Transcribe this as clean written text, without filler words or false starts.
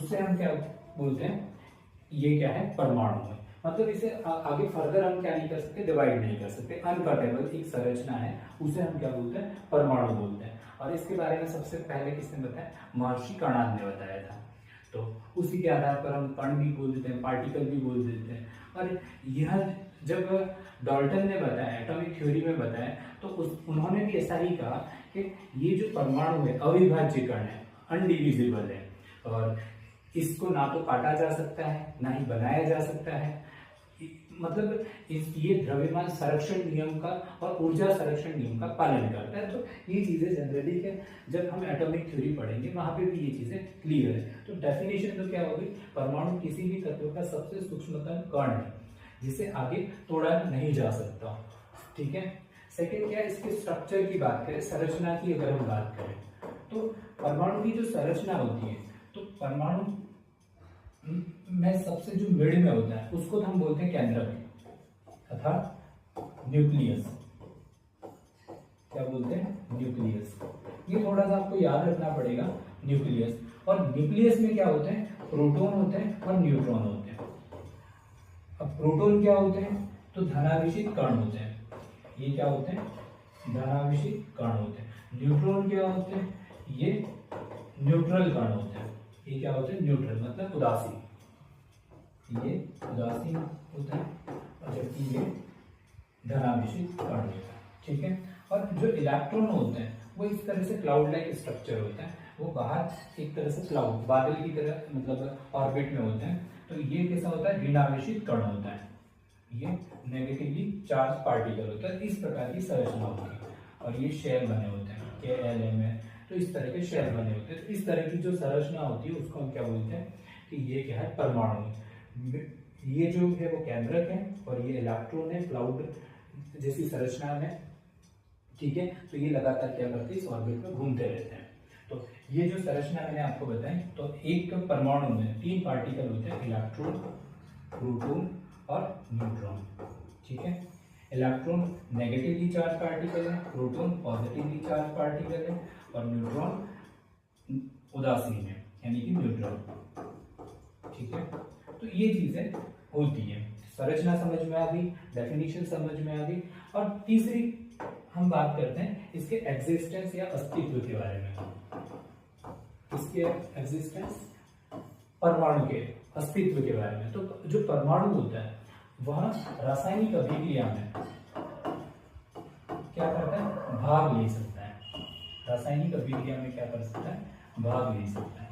उससे हम क्या बोलते हैं, ये क्या है, परमाणु है। मतलब इसे आगे फर्दर हम क्या नहीं कर सकते, डिवाइड नहीं कर सकते। अनकटेबल एक संरचना है, उसे हम क्या बोलते हैं, परमाणु बोलते हैं। और इसके बारे में सबसे पहले किसने बताया, महर्षि कणाद ने बताया था। तो उसी के आधार पर हम कण भी बोल देते हैं, पार्टिकल भी बोल देते हैं। और यह जब डाल्टन ने बताया, एटॉमिक थ्योरी में बताया, तो उन्होंने भी ऐसा ही कहा कि ये जो परमाणु है अविभाज्य कण है, अनडिविजिबल है, और इसको ना तो काटा जा सकता है ना ही बनाया जा सकता है। मतलब ये द्रव्यमान संरक्षण नियम का और ऊर्जा संरक्षण नियम का पालन करता है। तो ये चीजें जनरली के जब हम एटॉमिक थ्योरी पढ़ेंगे वहां पे भी ये चीजें क्लियर है। तो डेफिनेशन तो क्या होगी, परमाणु किसी भी तत्व का सबसे सूक्ष्मतम कण है जिसे आगे तोड़ा नहीं जा सकता। ठीक है। सेकेंड क्या है, इसके स्ट्रक्चर की बात करें, संरचना की अगर हम बात करें, तो परमाणु की जो संरचना होती है, तो परमाणु में सबसे जो मिड में होता है उसको तो हम बोलते हैं केंद्रक तथा न्यूक्लियस। क्या बोलते हैं, न्यूक्लियस। ये थोड़ा सा आपको याद रखना पड़ेगा, न्यूक्लियस। और न्यूक्लियस में क्या होते हैं, प्रोटॉन होते हैं और न्यूट्रॉन होते हैं। अब प्रोटॉन क्या होते हैं, तो धनावेशित कण होते हैं। ये क्या होते हैं, धनावेशित कण होते हैं। न्यूट्रॉन क्या होते हैं, ये न्यूट्रल कण होते हैं। ये क्या होते हैं, न्यूट्रल मतलब उदासीन, ये उदासीन होता है, और जबकि ये धनावेशित कण होता है। ठीक है। और जो इलेक्ट्रॉन होते हैं वो इस तरह से क्लाउड लाइक स्ट्रक्चर होता है, वो बाहर एक तरह से क्लाउड बादल की तरह मतलब ऑर्बिट में होते हैं। तो ये कैसा होता है, ऋणावेशित कण होता है, ये नेगेटिवली चार्ज पार्टिकल होता है। इस प्रकार की संरचना होती है, और ये शेल बने होते हैं, KLM है, तो इस तरह के शेल बने होते हैं। तो इस तरह की जो संरचना होती है उसको हम क्या बोलते हैं, कि ये क्या है, परमाणु। ये जो है वो केंद्रक है, और ये इलेक्ट्रॉन है क्लाउड जैसी संरचना में। ठीक है। तो ये लगातार क्या करते हैं, इस ऑर्बिट में घूमते रहते हैं। तो ये जो संरचना मैंने आपको बताई, तो एक परमाणु में 3 पार्टिकल होते हैं, इलेक्ट्रॉन, प्रोटॉन और न्यूट्रॉन। ठीक है। इलेक्ट्रॉन नेगेटिवली चार्ज पार्टिकल है, प्रोटॉन पॉजिटिवली चार्ज पार्टिकल है, और न्यूट्रॉन उदासीन है यानी कि न्यूट्रल। ठीक है। तो ये चीजें होती है, संरचना समझ में आ गई, डेफिनेशन समझ में आ गई। और तीसरी हम बात करते हैं इसके एग्जिस्टेंस या अस्तित्व के बारे में। इसके एग्जिस्टेंस, परमाणु के अस्तित्व के बारे में। तो जो परमाणु होता है वह रासायनिक अभिक्रिया में क्या करता है, भाग ले सकता है। रासायनिक अभिक्रिया में क्या कर सकता है, भाग ले सकता है।